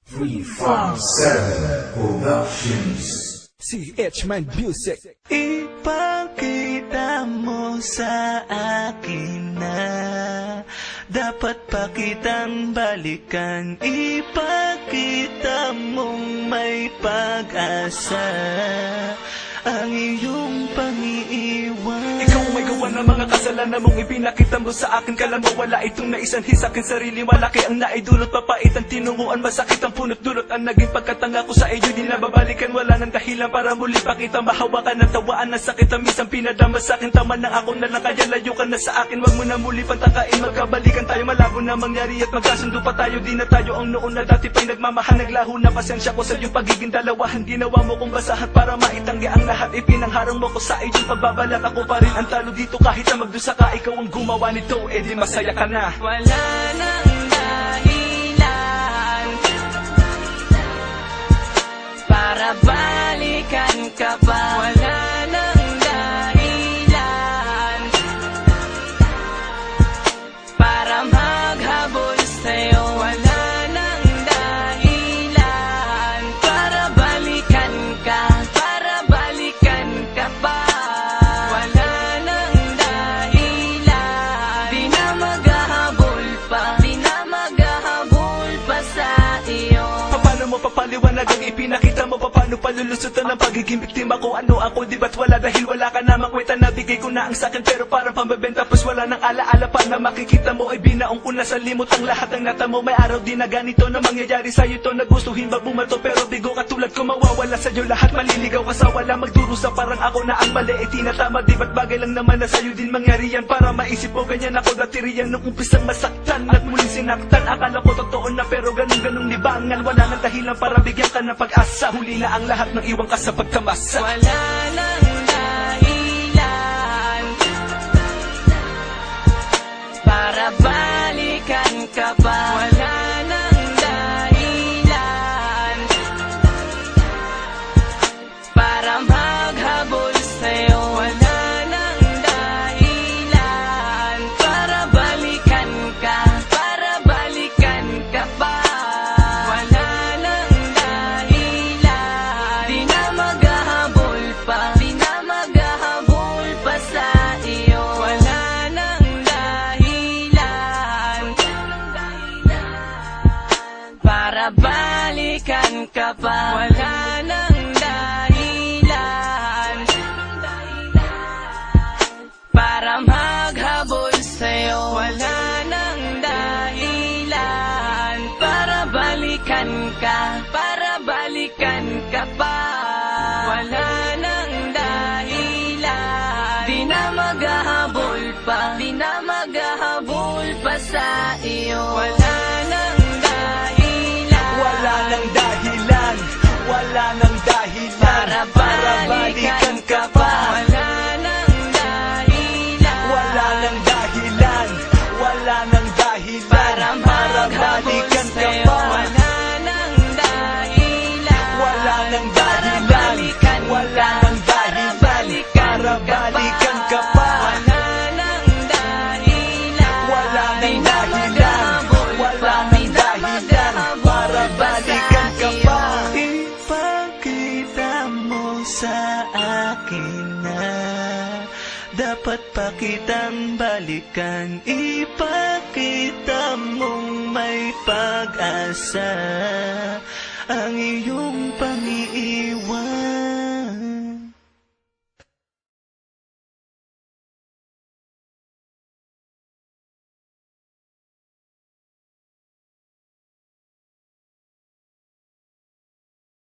357 Productions. CH-Mind Music. Ipakita mo sa akin na dapat pa kitang balikan. Ipakita mong may pag-asa ang iyong pang-iiwan. Ikaw may gawa ng mga kasalanan mong ipinakita mo sa akin. Kala mo wala itong naisanhi sa akin sarili. Malaki ang naidulot, papait ang tinunguan. Masakit ang punot-dulot ang naging pagkatanga ko sa iyo. Di na babalikan, wala nang dahilan para muli pa kita mahawakan. Ang tawaan ng sakit ang misang pinadama sa akin. Tama na ako na lang, kaya layo ka na sa akin. Wag mo na muli pantakain, magkabalikan tayo. Malabo na mangyari at magkasundo pa tayo. Di na tayo ang noon na dati pa'y nagmamahal. Naglaho na pasensya ko sa iyong pagiging dalawahan. Ginawa mo kong basahan para maitanggi ang lahat. Ipinangharang mo ko sa iyong pagbabalat. Ako pa rin ang talo dito kahit na magdusa ka. Ikaw ang gumawa nito, di masaya ka na. Wala nang dahilan para balikan ka pa. Wala nang dahilan para maghabol sa'yo. Wala nang dahilan para balikan ka, para balikan ka pa. Wala nang dahilan, di na maghahabol pa, di na maghahabol pa sa iyo. Paano mo papaliwanag ang ipinakita mo? Paano palulusutan ng pagiging biktima ko? Ano ako, di ba't wala? Dahil wala ka namang kwenta. Nabigay ko na ang sakin pero parang pambebenta. Tapos wala nang alaala pa na makikita mo. Ay binaong ko na sa limot ang lahat ng natamo. May araw din na ganito na mangyayari sa'yo to. Nagustuhin ba bumato pero bigo katulad ko. Mawawala sa'yo lahat, maliligaw ka sa wala. Magdurusa parang ako na ang mali. Tinatama, di ba't bagay lang naman na sa'yo din mangyari yan? Para maisip mo ganyan ako dati riyan. Nung umpisang masaktan at muling sinaktan. Akala ko totoo na pero ganun-ganung libangan. Wala nang dahilan para bigyan ka ng pag-asa. Huli na ang lahat ng iwan ka sa pagkamasa. Wala nang dahilan para balikan ka pa. Wala nang dahilan para maghabol sa'yo. Wala nang dahilan para balikan ka, para balikan ka pa. Wala nang dahilan, di na maghahabol pa, di na maghahabol pa sa iyo. Wala nang dahilan para balikan ka pa. Wala nang dahilan para maghabol sa'yo. Wala nang dahilan para balikan ka, para balikan ka pa. Wala nang dahilan, di na maghahabol pa, di na maghahabol pa sa iyo. Wala nang dahilan, Wala nang dahilan, wala nang dahilan para balikan ka pa. Wala nang dahilan, Wala nang dahilan, wala nang dahilan para maghabol balikan ka sa'yo. pa. Wala nang dahilan, Wala nang para dahilan, balikan wala ka, nang para dahilan balikan para ka balikan pa. ka pa. Wala nang dahilan, Wala di nang na dahilan, maghahabol wala pa, nang di na dahilan maghahabol para pa balikan sa ka iyo. pa. Ipakita mo sa akin na dapat pa kitang balikan. Ipakita mong may pag-asa ang iyong